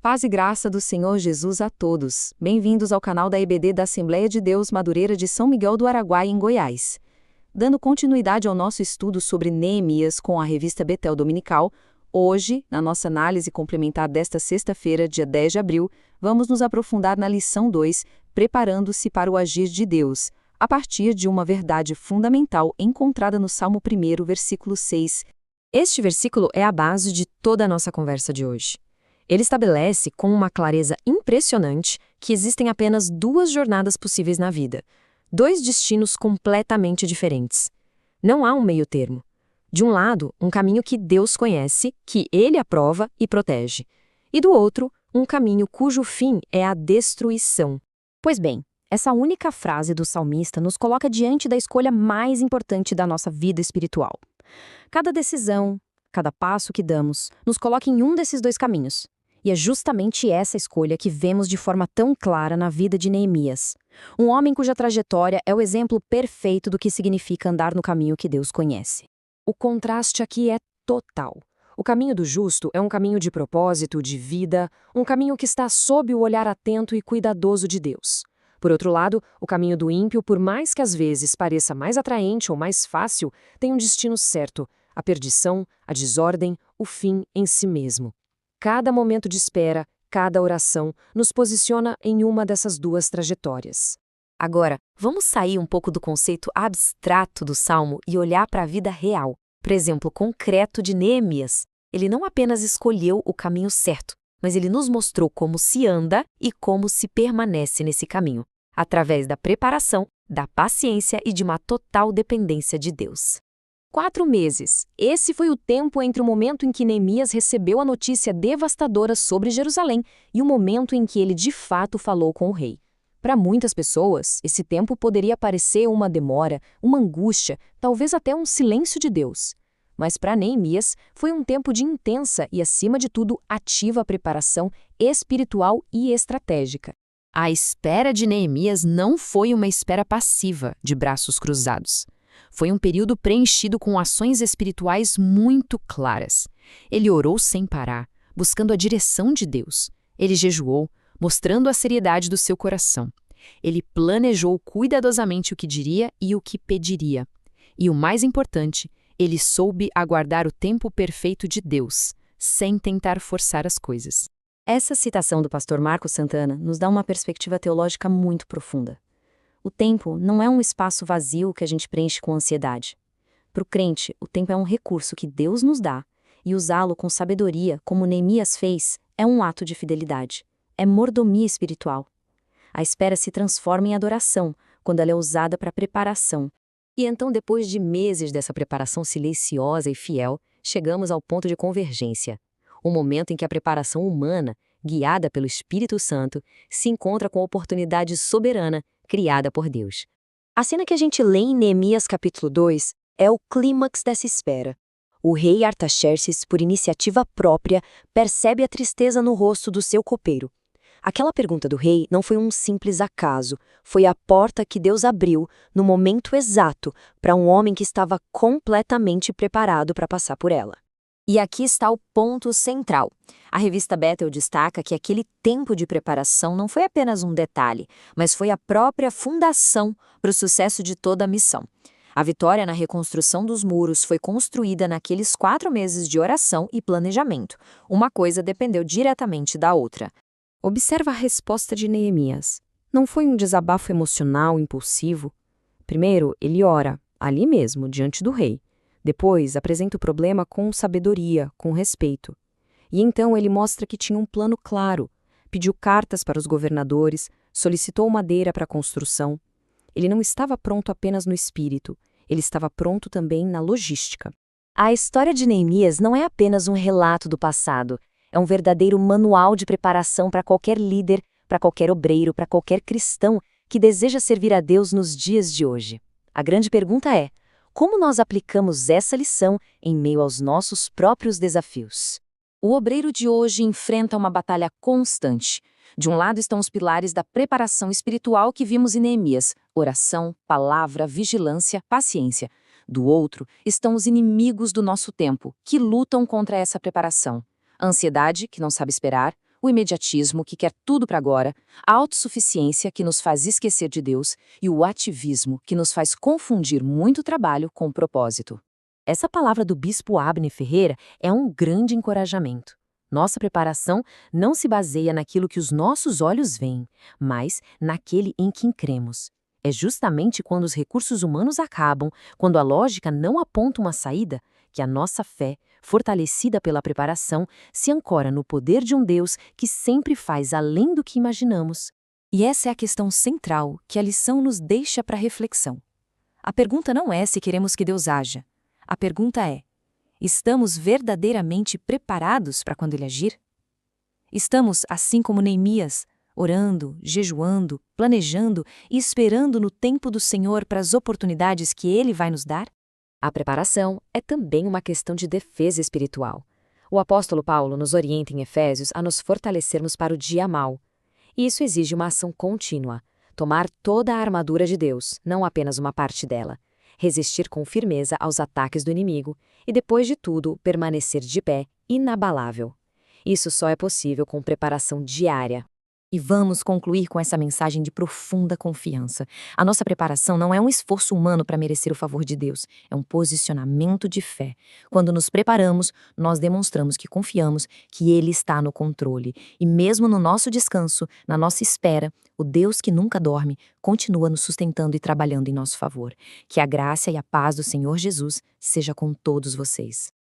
Paz e graça do Senhor Jesus a todos. Bem-vindos ao canal da EBD da Assembleia de Deus Madureira de São Miguel do Araguaia, em Goiás. Dando continuidade ao nosso estudo sobre Neemias com a revista Betel Dominical, hoje, na nossa análise complementar desta sexta-feira, dia 10 de abril, vamos nos aprofundar na lição 2, preparando-se para o agir de Deus, a partir de uma verdade fundamental encontrada no Salmo 1, versículo 6. Este versículo é a base de toda a nossa conversa de hoje. Ele estabelece com uma clareza impressionante que existem apenas duas jornadas possíveis na vida, dois destinos completamente diferentes. Não há um meio termo. De um lado, um caminho que Deus conhece, que Ele aprova e protege. E do outro, um caminho cujo fim é a destruição. Pois bem, essa única frase do salmista nos coloca diante da escolha mais importante da nossa vida espiritual. Cada decisão, cada passo que damos, nos coloca em um desses dois caminhos. E é justamente essa escolha que vemos de forma tão clara na vida de Neemias. Um homem cuja trajetória é o exemplo perfeito do que significa andar no caminho que Deus conhece. O contraste aqui é total. O caminho do justo é um caminho de propósito, de vida, um caminho que está sob o olhar atento e cuidadoso de Deus. Por outro lado, o caminho do ímpio, por mais que às vezes pareça mais atraente ou mais fácil, tem um destino certo: a perdição, a desordem, o fim em si mesmo. Cada momento de espera, cada oração, nos posiciona em uma dessas duas trajetórias. Agora, vamos sair um pouco do conceito abstrato do Salmo e olhar para a vida real, por exemplo, concreto de Neemias. Ele não apenas escolheu o caminho certo, mas ele nos mostrou como se anda e como se permanece nesse caminho, através da preparação, da paciência e de uma total dependência de Deus. 4 meses. Esse foi o tempo entre o momento em que Neemias recebeu a notícia devastadora sobre Jerusalém e o momento em que ele de fato falou com o rei. Para muitas pessoas, esse tempo poderia parecer uma demora, uma angústia, talvez até um silêncio de Deus. Mas para Neemias, foi um tempo de intensa e, acima de tudo, ativa preparação espiritual e estratégica. A espera de Neemias não foi uma espera passiva, de braços cruzados. Foi um período preenchido com ações espirituais muito claras. Ele orou sem parar, buscando a direção de Deus. Ele jejuou, mostrando a seriedade do seu coração. Ele planejou cuidadosamente o que diria e o que pediria. E o mais importante, ele soube aguardar o tempo perfeito de Deus, sem tentar forçar as coisas. Essa citação do pastor Marcos Santana nos dá uma perspectiva teológica muito profunda. O tempo não é um espaço vazio que a gente preenche com ansiedade. Para o crente, o tempo é um recurso que Deus nos dá, e usá-lo com sabedoria, como Neemias fez, é um ato de fidelidade. É mordomia espiritual. A espera se transforma em adoração, quando ela é usada para preparação. E então, depois de meses dessa preparação silenciosa e fiel, chegamos ao ponto de convergência. O momento em que a preparação humana, guiada pelo Espírito Santo, se encontra com a oportunidade soberana criada por Deus. A cena que a gente lê em Neemias capítulo 2 é o clímax dessa espera. O rei Artaxerxes, por iniciativa própria, percebe a tristeza no rosto do seu copeiro. Aquela pergunta do rei não foi um simples acaso, foi a porta que Deus abriu no momento exato para um homem que estava completamente preparado para passar por ela. E aqui está o ponto central. A revista Betel destaca que aquele tempo de preparação não foi apenas um detalhe, mas foi a própria fundação para o sucesso de toda a missão. A vitória na reconstrução dos muros foi construída naqueles 4 meses de oração e planejamento. Uma coisa dependeu diretamente da outra. Observa a resposta de Neemias. Não foi um desabafo emocional impulsivo. Primeiro, ele ora, ali mesmo, diante do rei. Depois, apresenta o problema com sabedoria, com respeito. E então ele mostra que tinha um plano claro. Pediu cartas para os governadores, solicitou madeira para a construção. Ele não estava pronto apenas no espírito, ele estava pronto também na logística. A história de Neemias não é apenas um relato do passado, é um verdadeiro manual de preparação para qualquer líder, para qualquer obreiro, para qualquer cristão que deseja servir a Deus nos dias de hoje. A grande pergunta é: como nós aplicamos essa lição em meio aos nossos próprios desafios? O obreiro de hoje enfrenta uma batalha constante. De um lado estão os pilares da preparação espiritual que vimos em Neemias: oração, palavra, vigilância, paciência. Do outro estão os inimigos do nosso tempo, que lutam contra essa preparação. A ansiedade, que não sabe esperar, O imediatismo, que quer tudo para agora, a autossuficiência, que nos faz esquecer de Deus, e o ativismo, que nos faz confundir muito trabalho com propósito. Essa palavra do bispo Abner Ferreira é um grande encorajamento. Nossa preparação não se baseia naquilo que os nossos olhos veem, mas naquele em quem cremos. É justamente quando os recursos humanos acabam, quando a lógica não aponta uma saída, que a nossa fé, fortalecida pela preparação, se ancora no poder de um Deus que sempre faz além do que imaginamos. E essa é a questão central que a lição nos deixa para reflexão. A pergunta não é se queremos que Deus haja. A pergunta é: estamos verdadeiramente preparados para quando Ele agir? Estamos, assim como Neemias, orando, jejuando, planejando e esperando no tempo do Senhor para as oportunidades que Ele vai nos dar? A preparação é também uma questão de defesa espiritual. O apóstolo Paulo nos orienta em Efésios a nos fortalecermos para o dia mau. E isso exige uma ação contínua, tomar toda a armadura de Deus, não apenas uma parte dela, resistir com firmeza aos ataques do inimigo e, depois de tudo, permanecer de pé, inabalável. Isso só é possível com preparação diária. E vamos concluir com essa mensagem de profunda confiança. A nossa preparação não é um esforço humano para merecer o favor de Deus, é um posicionamento de fé. Quando nos preparamos, nós demonstramos que confiamos que Ele está no controle. E mesmo no nosso descanso, na nossa espera, o Deus que nunca dorme continua nos sustentando e trabalhando em nosso favor. Que a graça e a paz do Senhor Jesus seja com todos vocês.